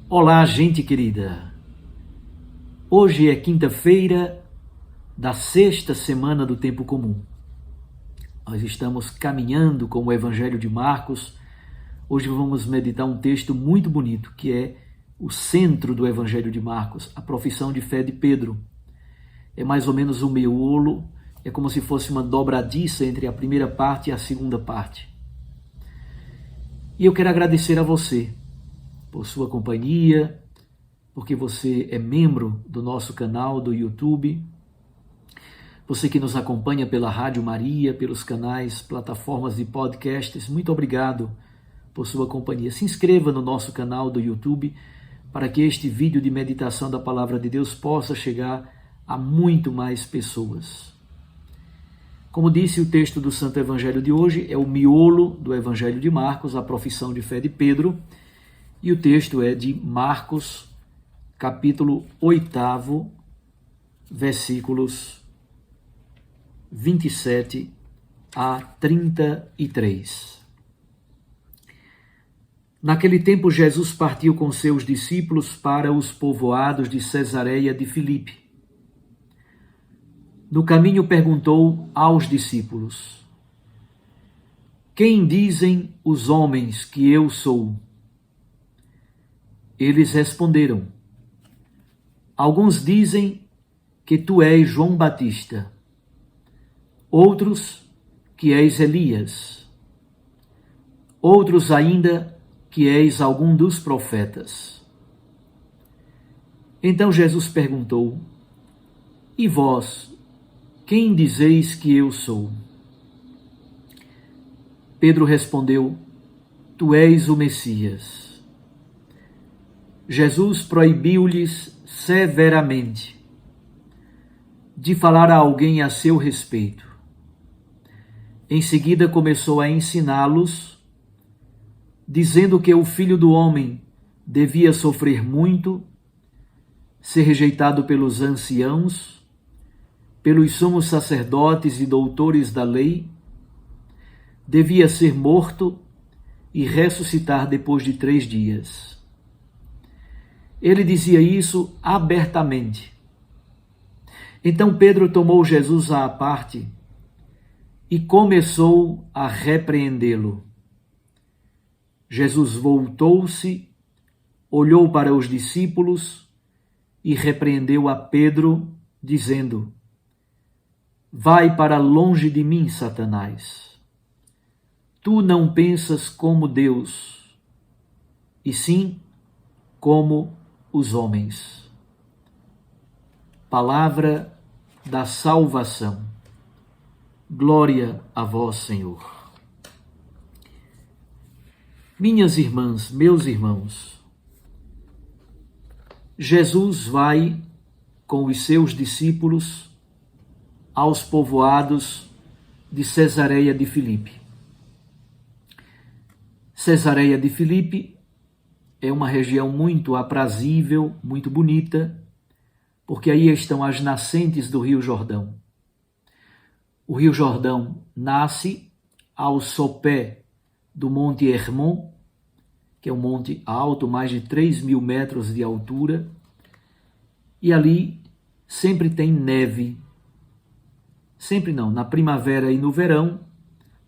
Olá, gente querida! Hoje é quinta-feira da sexta semana do Tempo Comum. Nós estamos caminhando com o Evangelho de Marcos. Hoje vamos meditar um texto muito bonito, que é o centro do Evangelho de Marcos, a profissão de fé de Pedro. É mais ou menos um miolo, é como se fosse uma dobradiça entre a primeira parte e a segunda parte. E eu quero agradecer a você por sua companhia, porque você é membro do nosso canal do YouTube, você que nos acompanha pela Rádio Maria, pelos canais, plataformas de podcasts, muito obrigado por sua companhia. Se inscreva no nosso canal do YouTube para que este vídeo de meditação da Palavra de Deus possa chegar a muito mais pessoas. Como disse, o texto do Santo Evangelho de hoje é o miolo do Evangelho de Marcos, a profissão de fé de Pedro, e o texto é de Marcos, capítulo 8, versículos 27 a 33. Naquele tempo, Jesus partiu com seus discípulos para os povoados de Cesareia de Filipe. No caminho perguntou aos discípulos: Quem dizem os homens que eu sou? Eles responderam: Alguns dizem que tu és João Batista, outros que és Elias, outros ainda que és algum dos profetas. Então Jesus perguntou: E vós, quem dizeis que eu sou? Pedro respondeu: Tu és o Messias. Jesus proibiu-lhes severamente de falar a alguém a seu respeito. Em seguida começou a ensiná-los, dizendo que o Filho do Homem devia sofrer muito, ser rejeitado pelos anciãos, pelos sumos sacerdotes e doutores da lei, devia ser morto e ressuscitar depois de 3 dias. Ele dizia isso abertamente. Então Pedro tomou Jesus à parte e começou a repreendê-lo. Jesus voltou-se, olhou para os discípulos e repreendeu a Pedro, dizendo: Vai para longe de mim, Satanás. Tu não pensas como Deus, e sim como os homens. Palavra da salvação. Glória a vós, Senhor. Minhas irmãs, meus irmãos, Jesus vai com os seus discípulos aos povoados de Cesareia de Filipe. Cesareia de Filipe é uma região muito aprazível, muito bonita, porque aí estão as nascentes do Rio Jordão. O Rio Jordão nasce ao sopé do Monte Hermon, que é um monte alto, mais de 3.000 metros de altura, e ali sempre tem neve. Sempre não, na primavera e no verão.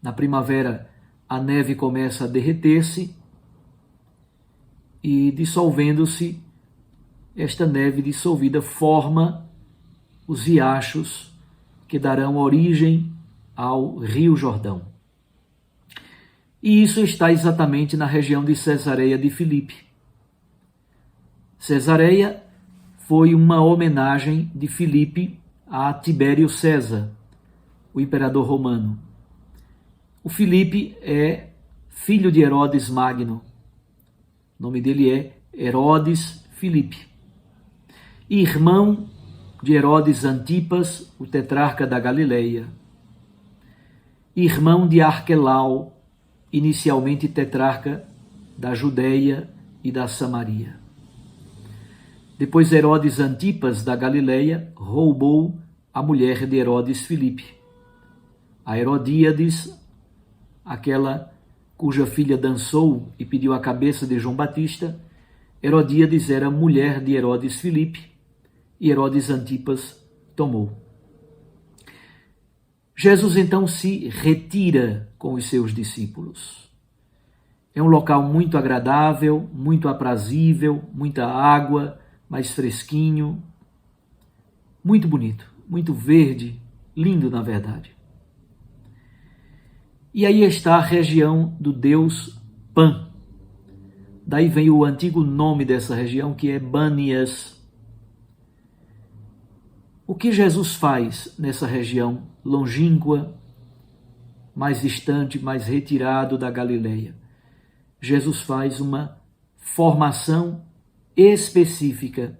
Na primavera a neve começa a derreter-se e, dissolvendo-se, esta neve dissolvida forma os riachos que darão origem ao Rio Jordão. E isso está exatamente na região de Cesareia de Filipe. Cesareia foi uma homenagem de Filipe a Tibério César, o imperador romano. O Filipe é filho de Herodes Magno. O nome dele é Herodes Filipe. Irmão de Herodes Antipas, o tetrarca da Galileia. Irmão de Arquelau, inicialmente tetrarca da Judeia e da Samaria. Depois Herodes Antipas da Galileia roubou a mulher de Herodes Filipe, a Herodíades, aquela cuja filha dançou e pediu a cabeça de João Batista, Herodíades era mulher de Herodes Filipe e Herodes Antipas tomou. Jesus então se retira com os seus discípulos. É um local muito agradável, muito aprazível, muita água, mais fresquinho, muito bonito, muito verde, lindo na verdade. E aí está a região do deus Pan. Daí vem o antigo nome dessa região, que é Bânias. O que Jesus faz nessa região longínqua, mais distante, mais retirado da Galileia? Jesus faz uma formação específica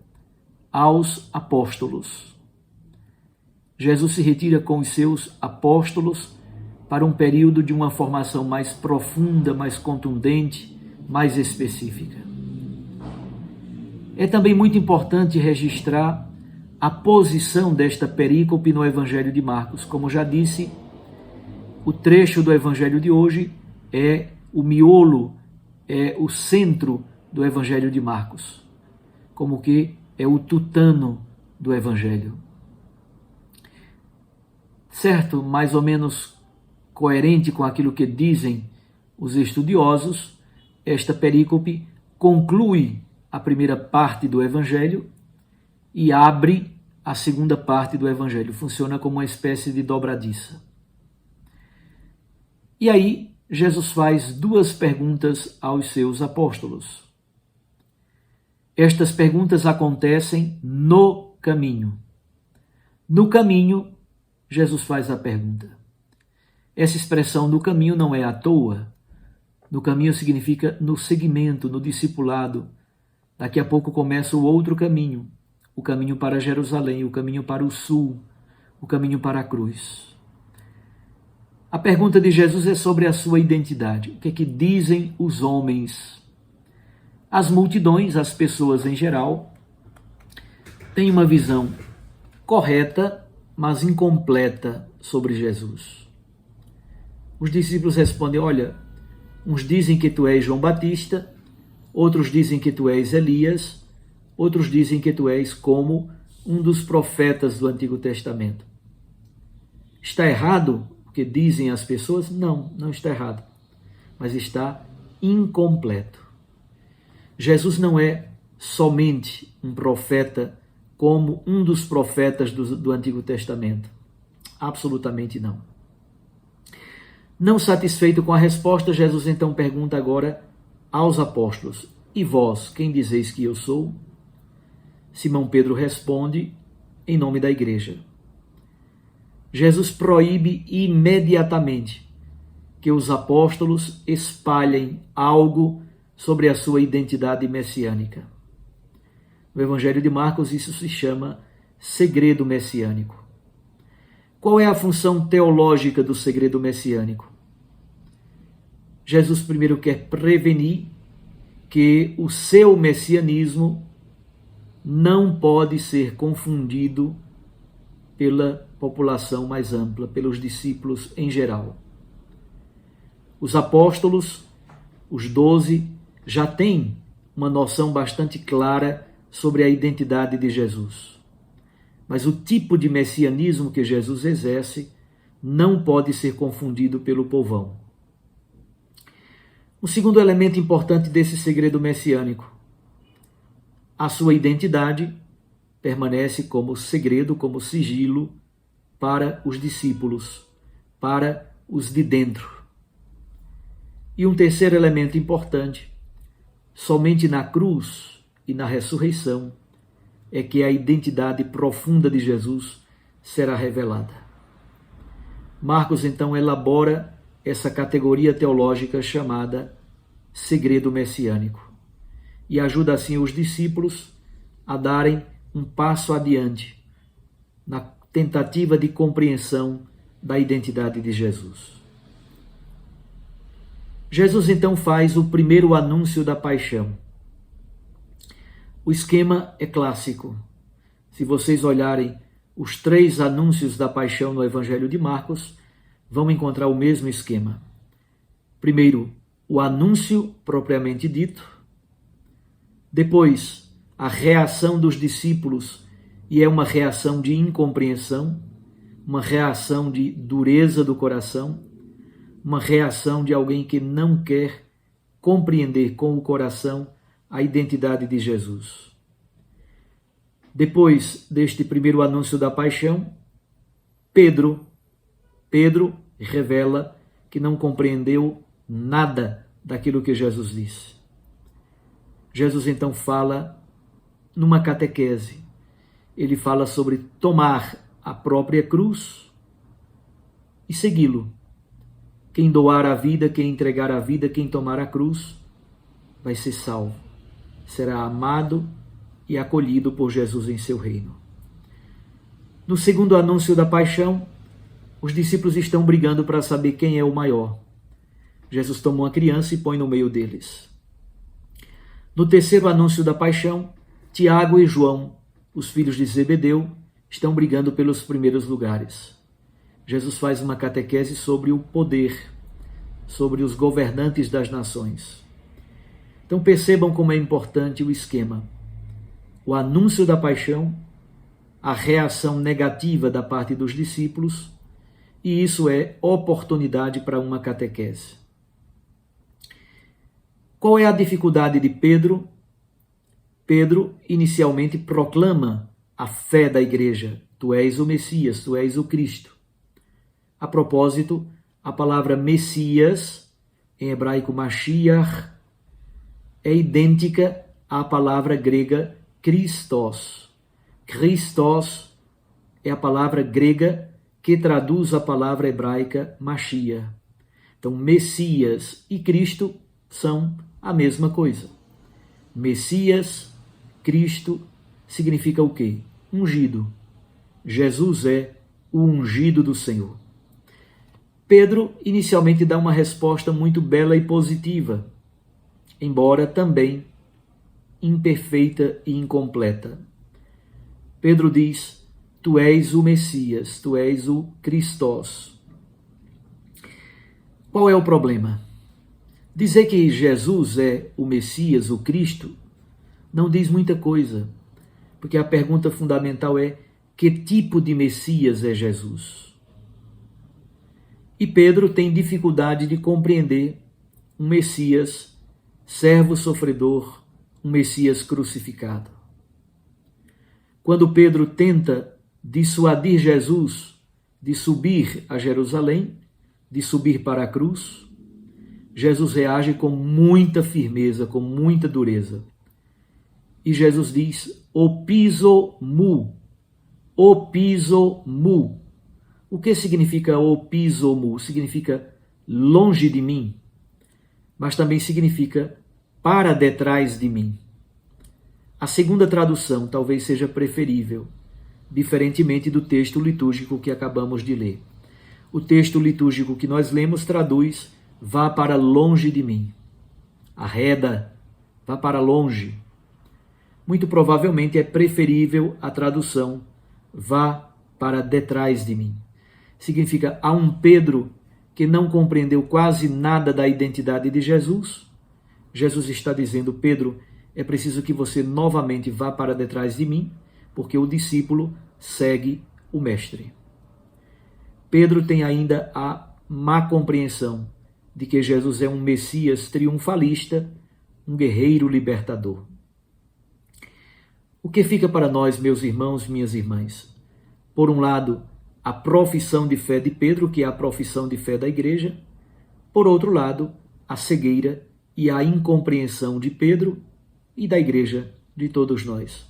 aos apóstolos. Jesus se retira com os seus apóstolos para um período de uma formação mais profunda, mais contundente, mais específica. É também muito importante registrar a posição desta perícope no Evangelho de Marcos. Como já disse, o trecho do Evangelho de hoje é o miolo, é o centro do Evangelho de Marcos, como que é o tutano do Evangelho. Certo, mais ou menos coerente com aquilo que dizem os estudiosos, esta perícope conclui a primeira parte do Evangelho e abre a segunda parte do Evangelho. Funciona como uma espécie de dobradiça. E aí, Jesus faz duas perguntas aos seus apóstolos. Estas perguntas acontecem no caminho. No caminho, Jesus faz a pergunta. Essa expressão no caminho não é à toa. No caminho significa no seguimento, no discipulado. Daqui a pouco começa o outro caminho. O caminho para Jerusalém, o caminho para o sul, o caminho para a cruz. A pergunta de Jesus é sobre a sua identidade. O que é que dizem os homens? As multidões, as pessoas em geral, têm uma visão correta, mas incompleta sobre Jesus. Os discípulos respondem: olha, uns dizem que tu és João Batista, outros dizem que tu és Elias, outros dizem que tu és como um dos profetas do Antigo Testamento. Está errado o que dizem as pessoas? Não, não está errado, mas está incompleto. Jesus não é somente um profeta como um dos profetas do Antigo Testamento. Absolutamente não. Não satisfeito com a resposta, Jesus então pergunta agora aos apóstolos: e vós, quem dizeis que eu sou? Simão Pedro responde em nome da igreja. Jesus proíbe imediatamente que os apóstolos espalhem algo sobre a sua identidade messiânica. No Evangelho de Marcos, isso se chama segredo messiânico. Qual é a função teológica do segredo messiânico? Jesus primeiro quer prevenir que o seu messianismo não pode ser confundido pela população mais ampla, pelos discípulos em geral. Os apóstolos, os 12, já têm uma noção bastante clara sobre a identidade de Jesus. Mas o tipo de messianismo que Jesus exerce não pode ser confundido pelo povão. O segundo elemento importante desse segredo messiânico: a sua identidade permanece como segredo, como sigilo para os discípulos, para os de dentro. E um terceiro elemento importante: somente na cruz e na ressurreição é que a identidade profunda de Jesus será revelada. Marcos então elabora essa categoria teológica chamada segredo messiânico e ajuda assim os discípulos a darem um passo adiante na tentativa de compreensão da identidade de Jesus. Jesus então faz o primeiro anúncio da paixão. O esquema é clássico. Se vocês olharem os 3 anúncios da paixão no Evangelho de Marcos, vão encontrar o mesmo esquema. Primeiro, o anúncio propriamente dito. Depois, a reação dos discípulos, e é uma reação de incompreensão, uma reação de dureza do coração, uma reação de alguém que não quer compreender com o coração a identidade de Jesus. Depois deste primeiro anúncio da paixão, Pedro revela que não compreendeu nada daquilo que Jesus disse. Jesus então fala numa catequese. Ele fala sobre tomar a própria cruz e segui-lo. Quem doar a vida, quem entregar a vida, quem tomar a cruz, vai ser salvo. Será amado e acolhido por Jesus em seu reino. No segundo anúncio da paixão, os discípulos estão brigando para saber quem é o maior. Jesus toma uma criança e põe no meio deles. No terceiro anúncio da paixão, Tiago e João, os filhos de Zebedeu, estão brigando pelos primeiros lugares. Jesus faz uma catequese sobre o poder, sobre os governantes das nações. Então percebam como é importante o esquema. O anúncio da paixão, a reação negativa da parte dos discípulos, e isso é oportunidade para uma catequese. Qual é a dificuldade de Pedro? Pedro inicialmente proclama a fé da igreja. Tu és o Messias, tu és o Cristo. A propósito, a palavra Messias, em hebraico Mashiach, é idêntica à palavra grega Christos. Christos é a palavra grega que traduz a palavra hebraica Mashiach. Então, Messias e Cristo são a mesma coisa. Messias, Cristo, significa o quê? Ungido. Jesus é o ungido do Senhor. Pedro inicialmente dá uma resposta muito bela e positiva, embora também imperfeita e incompleta. Pedro diz: Tu és o Messias, tu és o Christos. Qual é o problema? Dizer que Jesus é o Messias, o Cristo, não diz muita coisa, porque a pergunta fundamental é: que tipo de Messias é Jesus? E Pedro tem dificuldade de compreender um Messias servo sofredor, um Messias crucificado. Quando Pedro tenta dissuadir Jesus de subir a Jerusalém, de subir para a cruz, Jesus reage com muita firmeza, com muita dureza. E Jesus diz: opizo mu. O que significa opizo mu? Significa longe de mim, mas também significa para detrás de mim. A segunda tradução talvez seja preferível, diferentemente do texto litúrgico que acabamos de ler. O texto litúrgico que nós lemos traduz: vá para longe de mim. Arreda, vá para longe. Muito provavelmente é preferível a tradução: vá para detrás de mim. Significa, há um Pedro que não compreendeu quase nada da identidade de Jesus. Jesus está dizendo: Pedro, é preciso que você novamente vá para detrás de mim, porque o discípulo segue o mestre. Pedro tem ainda a má compreensão de que Jesus é um Messias triunfalista, um guerreiro libertador. O que fica para nós, meus irmãos, minhas irmãs? Por um lado, a profissão de fé de Pedro, que é a profissão de fé da igreja. Por outro lado, a cegueira e a incompreensão de Pedro e da igreja, de todos nós.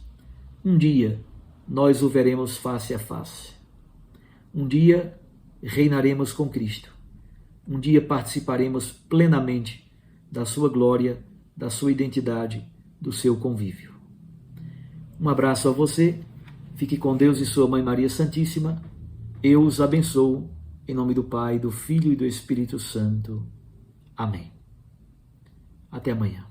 Um dia, nós o veremos face a face. Um dia, reinaremos com Cristo. Um dia participaremos plenamente da sua glória, da sua identidade, do seu convívio. Um abraço a você, fique com Deus e sua Mãe Maria Santíssima. Eu os abençoo, em nome do Pai, do Filho e do Espírito Santo. Amém. Até amanhã.